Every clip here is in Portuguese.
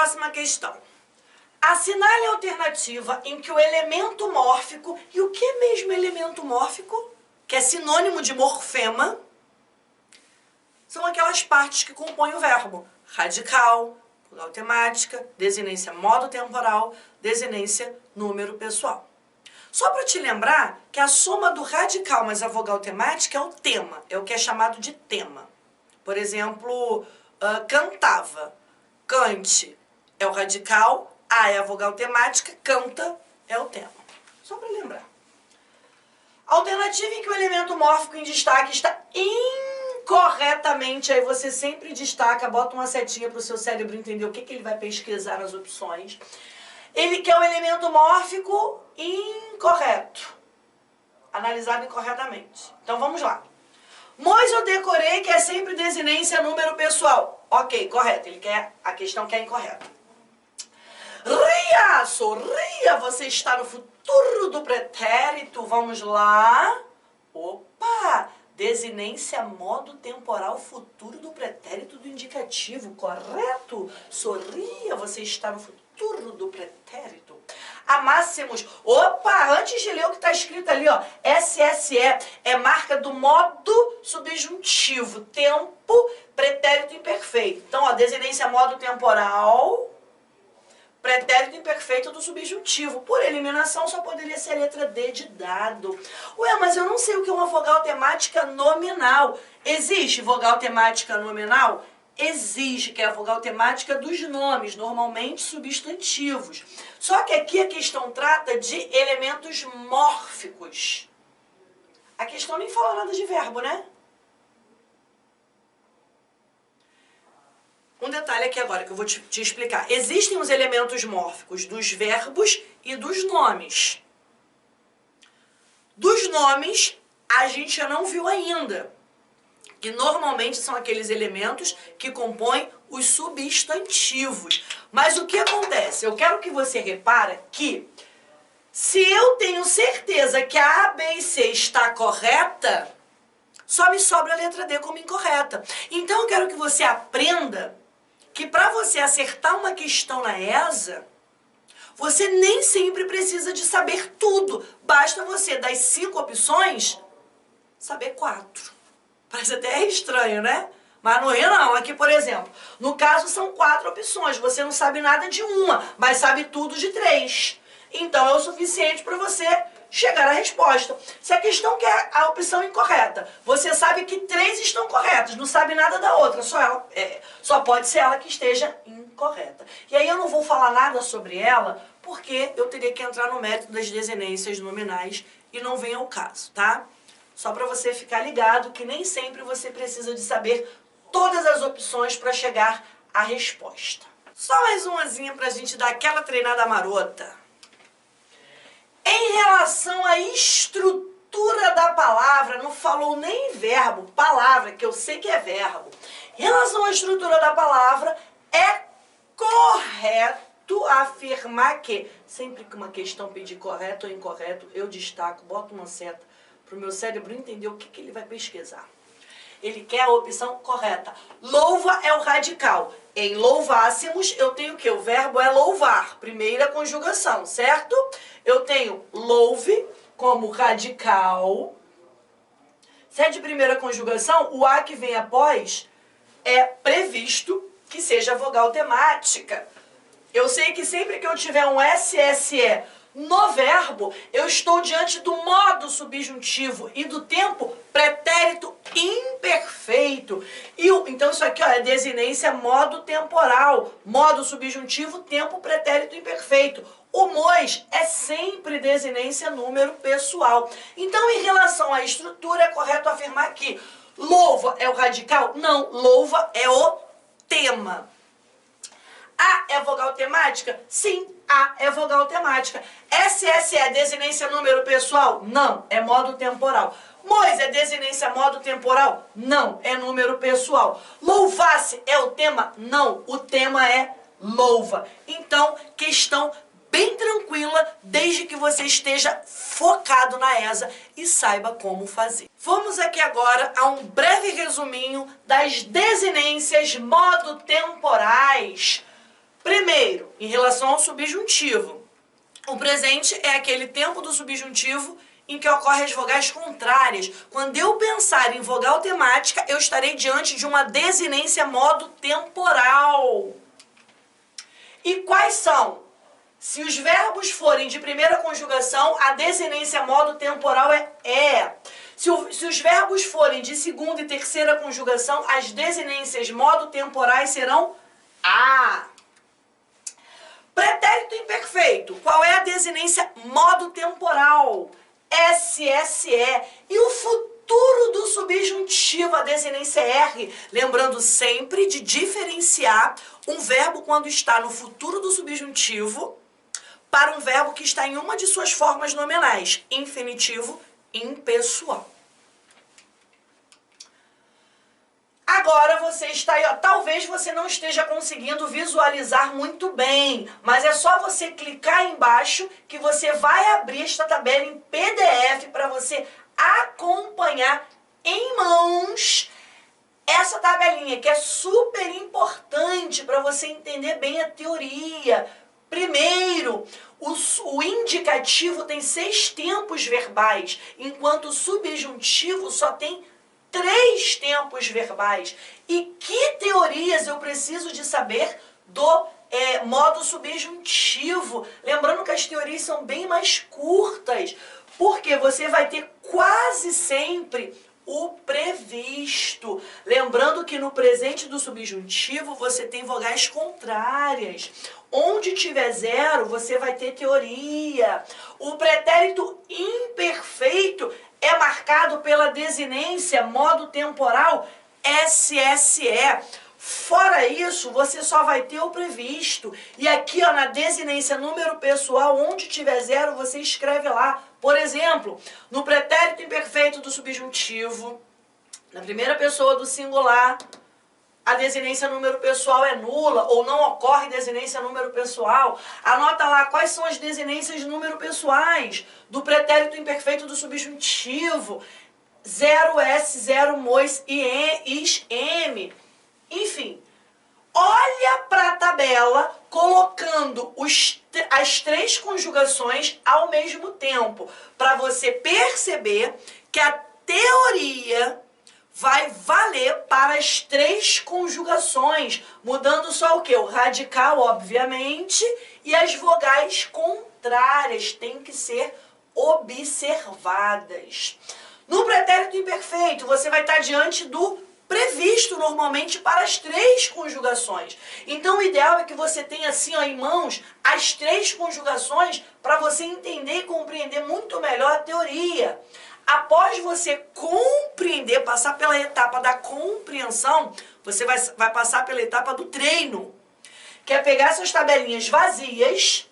próxima questão. Assinale a alternativa em que o elemento mórfico, e o que é mesmo elemento mórfico? Que é sinônimo de morfema, são aquelas partes que compõem o verbo. Radical, vogal temática, desinência modo temporal, desinência número pessoal. Só para te lembrar que a soma do radical mais a vogal temática é o tema, é o que é chamado de tema. Por exemplo, cantava, cante é o radical, a é a vogal temática, canta é o tema. Só para lembrar. Alternativa em que o elemento mórfico em destaque está incorretamente, aí você sempre destaca, bota uma setinha para o seu cérebro entender o que ele vai pesquisar nas opções. Ele quer o elemento mórfico incorreto, analisado incorretamente. Então vamos lá. Mas eu decorei que é sempre desinência número pessoal. Ok, correto, ele quer a questão que é incorreta. Ria, sorria, você está no futuro do pretérito. Vamos lá. Opa! Desinência modo temporal futuro do pretérito do indicativo. Correto? Sorria, você está no futuro do pretérito. Amássemos. Opa! Antes de ler o que está escrito ali, ó. SSE é marca do modo subjuntivo. Tempo, pretérito imperfeito. Então, ó, desinência modo temporal, pretérito imperfeito do subjuntivo. Por eliminação, só poderia ser a letra D de dado. Ué, mas eu não sei o que é uma vogal temática nominal. Existe vogal temática nominal? Existe, que é a vogal temática dos nomes, normalmente substantivos. Só que aqui a questão trata de elementos mórficos. A questão nem fala nada de verbo, né? Um detalhe aqui agora que eu vou te explicar. Existem os elementos mórficos dos verbos e dos nomes. Dos nomes, a gente já não viu ainda. Que normalmente são aqueles elementos que compõem os substantivos. Mas o que acontece? Eu quero que você repare que se eu tenho certeza que a A, B e C está correta, só me sobra a letra D como incorreta. Então eu quero que você aprenda que para você acertar uma questão na ESA, você nem sempre precisa de saber tudo. Basta você, das 5 opções, saber 4. Parece até estranho, né? Mas não é não. Aqui, por exemplo, no caso são 4 opções. Você não sabe nada de uma, mas sabe tudo de 3. Então é o suficiente para você chegar à resposta. Se a questão quer a opção incorreta, você sabe que 3 estão corretas, não sabe nada da outra, só pode ser ela que esteja incorreta. E aí eu não vou falar nada sobre ela, porque eu teria que entrar no mérito das desinências nominais e não vem ao caso, tá? Só para você ficar ligado que nem sempre você precisa de saber todas as opções para chegar à resposta. Só mais umazinha para a gente dar aquela treinada marota. Em relação à estrutura da palavra, não falou nem verbo, palavra, que eu sei que é verbo. Em relação à estrutura da palavra, é correto afirmar que, sempre que uma questão pedir correto ou incorreto, eu destaco, boto uma seta para o meu cérebro entender o que ele vai pesquisar. Ele quer a opção correta. Louva é o radical. Em louvássemos, eu tenho o quê? O verbo é louvar, primeira conjugação, certo? Eu tenho louve como radical. Se é de primeira conjugação, o A que vem após é previsto que seja vogal temática. Eu sei que sempre que eu tiver um SSE no verbo, eu estou diante do modo subjuntivo e do tempo pretérito imperfeito. Então isso aqui ó, é desinência modo temporal, modo subjuntivo, tempo pretérito imperfeito. O MOS é sempre desinência número pessoal. Então, em relação à estrutura, é correto afirmar que louva é o radical? Não, louva é o tema. A é vogal temática? Sim, A é vogal temática. SSE é desinência número pessoal? Não, é modo temporal. MOS é desinência modo temporal? Não, é número pessoal. Louvasse é o tema? Não, o tema é louva. Então, questão bem tranquila, desde que você esteja focado na ESA e saiba como fazer. Vamos aqui agora a um breve resuminho das desinências modo temporais. Primeiro, em relação ao subjuntivo. O presente é aquele tempo do subjuntivo em que ocorrem as vogais contrárias. Quando eu pensar em vogal temática, eu estarei diante de uma desinência modo temporal. E quais são? Se os verbos forem de primeira conjugação, a desinência modo temporal é. Se os verbos forem de segunda e terceira conjugação, as desinências modo temporais serão a. Pretérito imperfeito. Qual é a desinência modo temporal? SSE. E o futuro do subjuntivo, a desinência R. Lembrando sempre de diferenciar um verbo quando está no futuro do subjuntivo para um verbo que está em uma de suas formas nominais, infinitivo impessoal. Agora você está aí, ó, talvez você não esteja conseguindo visualizar muito bem, mas é só você clicar aí embaixo que você vai abrir esta tabela em PDF para você acompanhar em mãos essa tabelinha, que é super importante para você entender bem a teoria. Primeiro, o indicativo tem 6 tempos verbais, enquanto o subjuntivo só tem 3 tempos verbais. E que teorias eu preciso de saber do modo subjuntivo? Lembrando que as teorias são bem mais curtas, porque você vai ter quase sempre o previsto. Lembrando que no presente do subjuntivo você tem vogais contrárias. Onde tiver zero, você vai ter teoria. O pretérito imperfeito é marcado pela desinência modo temporal SSE. Fora isso, você só vai ter o previsto. E aqui, ó, na desinência número pessoal, onde tiver zero, você escreve lá. Por exemplo, no pretérito imperfeito do subjuntivo, na primeira pessoa do singular, a desinência número pessoal é nula ou não ocorre desinência número pessoal. Anota lá quais são as desinências número pessoais do pretérito imperfeito do subjuntivo. 0S, 0 mois, is, m. Enfim, olha para a tabela colocando as 3 conjugações ao mesmo tempo, para você perceber que a teoria vai valer para as 3 conjugações, mudando só o quê? O radical, obviamente, e as vogais contrárias têm que ser observadas. No pretérito imperfeito, você vai estar diante do previsto normalmente para as 3 conjugações. Então, o ideal é que você tenha assim, ó, em mãos as 3 conjugações para você entender e compreender muito melhor a teoria. Após você compreender, passar pela etapa da compreensão, você vai passar pela etapa do treino, que é pegar essas tabelinhas vazias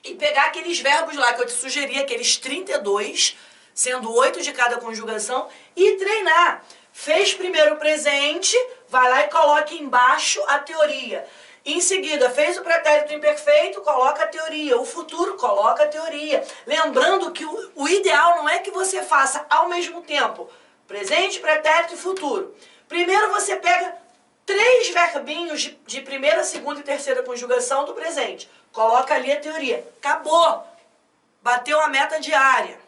e pegar aqueles verbos lá que eu te sugeri, aqueles 32, sendo 8 de cada conjugação, e treinar. Fez primeiro o presente, vai lá e coloca embaixo a teoria. Em seguida, fez o pretérito imperfeito, coloca a teoria. O futuro, coloca a teoria. Lembrando que o ideal não é que você faça ao mesmo tempo presente, pretérito e futuro. Primeiro você pega 3 verbinhos de primeira, segunda e terceira conjugação do presente. Coloca ali a teoria. Acabou. Bateu a meta diária.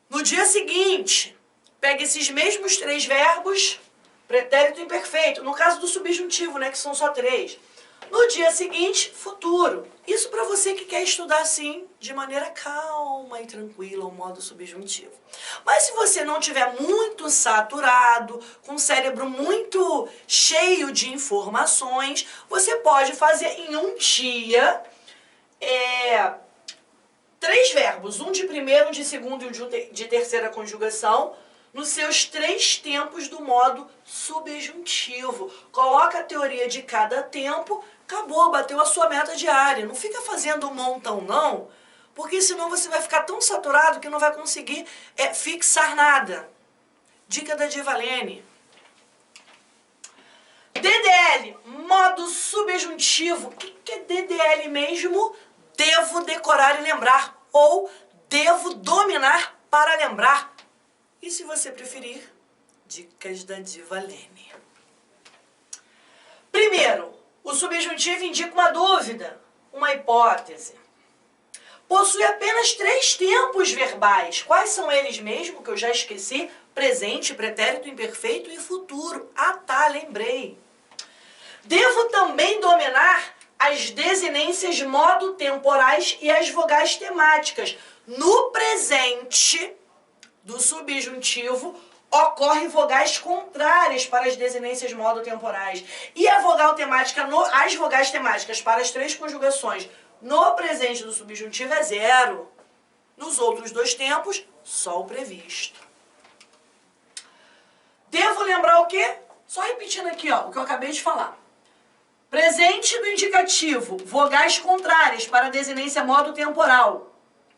No dia seguinte, pega esses mesmos 3 verbos, pretérito imperfeito, no caso do subjuntivo, né, que são só 3. No dia seguinte, futuro. Isso para você que quer estudar assim, de maneira calma e tranquila, o modo subjuntivo. Mas se você não tiver muito saturado, com o cérebro muito cheio de informações, você pode fazer em um dia 3 verbos, um de primeira, um de segunda e um de terceira conjugação, nos seus 3 tempos do modo subjuntivo. Coloca a teoria de cada tempo, acabou, bateu a sua meta diária. Não fica fazendo um montão, não, porque senão você vai ficar tão saturado que não vai conseguir fixar nada. Dica da Divalene. DDL, modo subjuntivo. O que é DDL mesmo? Devo decorar e lembrar, ou devo dominar para lembrar. E se você preferir, dicas da Divalene. Primeiro, o O subjuntivo indica uma dúvida, uma hipótese. Possui apenas 3 tempos verbais. Quais são eles mesmo, que eu já esqueci? Presente, pretérito imperfeito e futuro. Ah tá, lembrei. Devo também dominar as desinências modo-temporais e as vogais temáticas. No presente do subjuntivo, ocorrem vogais contrárias para as desinências modo-temporais. E a vogal temática, as vogais temáticas para as 3 conjugações no presente do subjuntivo é 0. Nos outros 2 tempos, só o previsto. Devo lembrar o quê? Só repetindo aqui, ó, o que eu acabei de falar. Presente do indicativo, vogais contrárias para a desinência modo-temporal.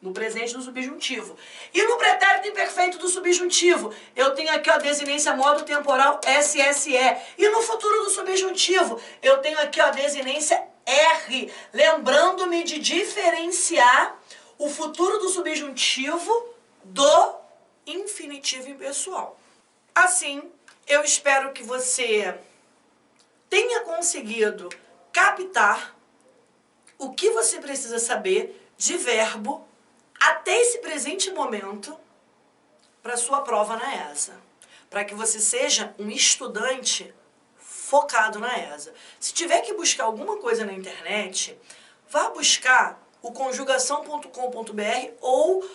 No presente do subjuntivo. E no pretérito imperfeito do subjuntivo, eu tenho aqui a desinência modo-temporal SSE. E no futuro do subjuntivo, eu tenho aqui a desinência R. Lembrando-me de diferenciar o futuro do subjuntivo do infinitivo impessoal. Assim, eu espero que você tenha conseguido captar o que você precisa saber de verbo até esse presente momento para sua prova na ESA. Para que você seja um estudante focado na ESA. Se tiver que buscar alguma coisa na internet, vá buscar o conjugação.com.br ou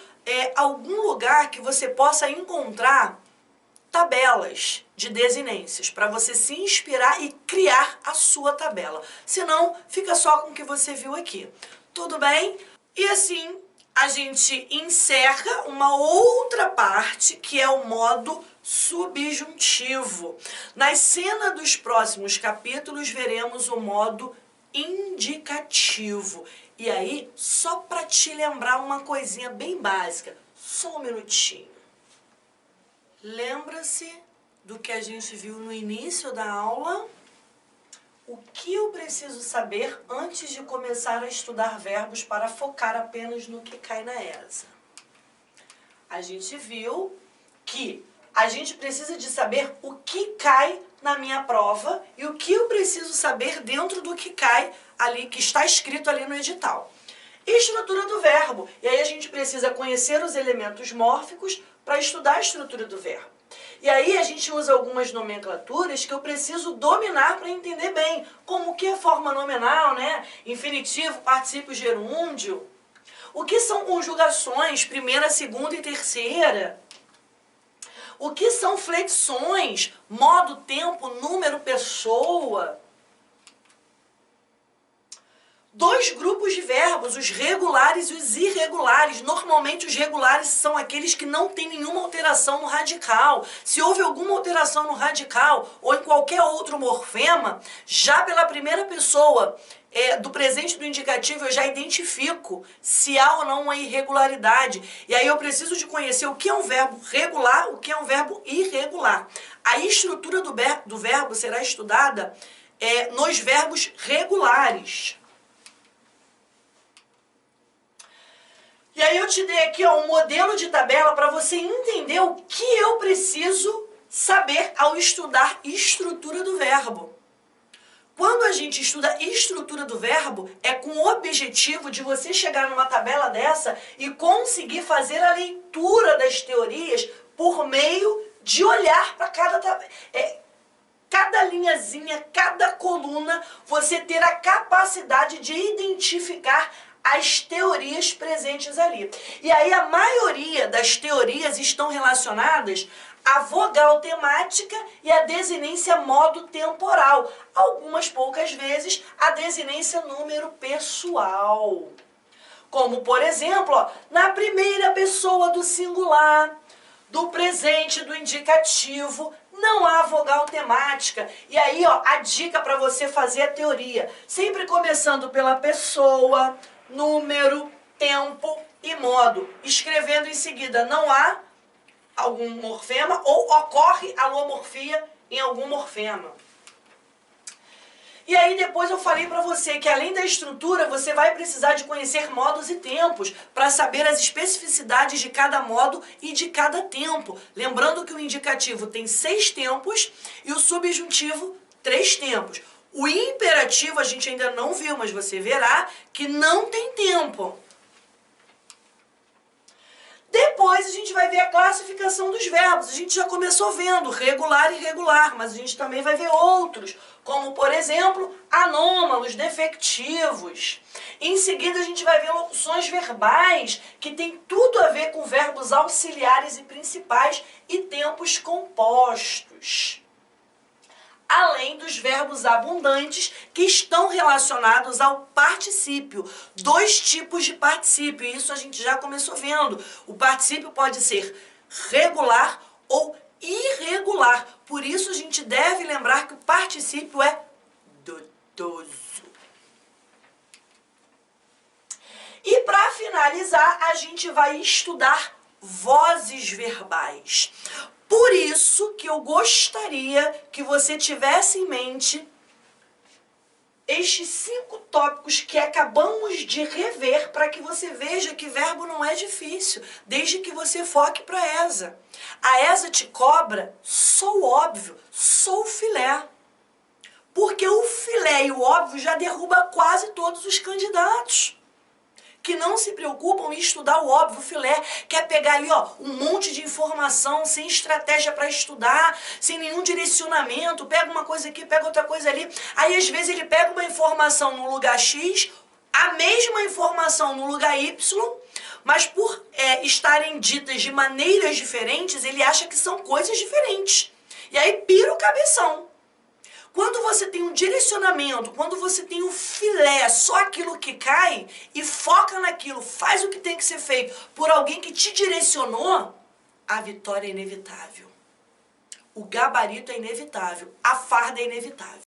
algum lugar que você possa encontrar tabelas de desinências, para você se inspirar e criar a sua tabela. Senão, fica só com o que você viu aqui. Tudo bem? E assim, a gente encerra uma outra parte, que é o modo subjuntivo. Na cena dos próximos capítulos, veremos o modo indicativo. E aí, só para te lembrar uma coisinha bem básica, só um minutinho. Lembra-se do que a gente viu no início da aula? O que eu preciso saber antes de começar a estudar verbos para focar apenas no que cai na ESA? A gente viu que a gente precisa de saber o que cai na minha prova e o que eu preciso saber dentro do que cai ali, que está escrito ali no edital. Estrutura do verbo. E aí a gente precisa conhecer os elementos mórficos para estudar a estrutura do verbo. E aí a gente usa algumas nomenclaturas que eu preciso dominar para entender bem, como o que é forma nominal, né? Infinitivo, particípio gerúndio. O que são conjugações, primeira, segunda e terceira? O que são flexões, modo, tempo, número, pessoa? 2 grupos de verbos, os regulares e os irregulares. Normalmente os regulares são aqueles que não têm nenhuma alteração no radical. Se houve alguma alteração no radical ou em qualquer outro morfema, já pela primeira pessoa do presente do indicativo eu já identifico se há ou não uma irregularidade. E aí eu preciso de conhecer o que é um verbo regular, o que é um verbo irregular. A estrutura do verbo será estudada nos verbos regulares. E aí eu te dei aqui um modelo de tabela para você entender o que eu preciso saber ao estudar estrutura do verbo. Quando a gente estuda estrutura do verbo, é com o objetivo de você chegar numa tabela dessa e conseguir fazer a leitura das teorias por meio de olhar para cada linhazinha, cada coluna, você ter a capacidade de identificar as teorias presentes ali. E aí a maioria das teorias estão relacionadas à vogal temática e à desinência modo temporal. Algumas poucas vezes a desinência número pessoal. Como, por exemplo, ó, na primeira pessoa do singular, do presente, do indicativo, não há vogal temática. E aí, ó, a dica para você fazer a teoria, sempre começando pela pessoa, número, tempo e modo. Escrevendo em seguida, não há algum morfema ou ocorre alomorfia em algum morfema. E aí depois eu falei para você que além da estrutura, você vai precisar de conhecer modos e tempos para saber as especificidades de cada modo e de cada tempo. Lembrando que o indicativo tem 6 tempos e o subjuntivo 3 tempos. O imperativo a gente ainda não viu, mas você verá que não tem tempo. Depois a gente vai ver a classificação dos verbos. A gente já começou vendo regular e irregular, mas a gente também vai ver outros, como, por exemplo, anômalos, defectivos. Em seguida, a gente vai ver locuções verbais, que tem tudo a ver com verbos auxiliares e principais e tempos compostos. Além dos verbos abundantes, que estão relacionados ao particípio. Dois tipos de particípio, e isso a gente já começou vendo. O particípio pode ser regular ou irregular. Por isso a gente deve lembrar que o particípio é dudoso. E para finalizar, a gente vai estudar vozes verbais. Por isso que eu gostaria que você tivesse em mente estes 5 tópicos que acabamos de rever, para que você veja que verbo não é difícil, desde que você foque para a ESA. A ESA te cobra só o óbvio, só o filé. Porque o filé e o óbvio já derruba quase todos os candidatos que não se preocupam em estudar o óbvio, o filé, quer pegar ali, ó, um monte de informação, sem estratégia para estudar, sem nenhum direcionamento, pega uma coisa aqui, pega outra coisa ali. Aí, às vezes, ele pega uma informação no lugar X, a mesma informação no lugar Y, mas por estarem ditas de maneiras diferentes, ele acha que são coisas diferentes. E aí, pira o cabeção. Quando você tem um direcionamento, quando você tem um filé, só aquilo que cai, e foca naquilo, faz o que tem que ser feito por alguém que te direcionou, a vitória é inevitável. O gabarito é inevitável, a farda é inevitável.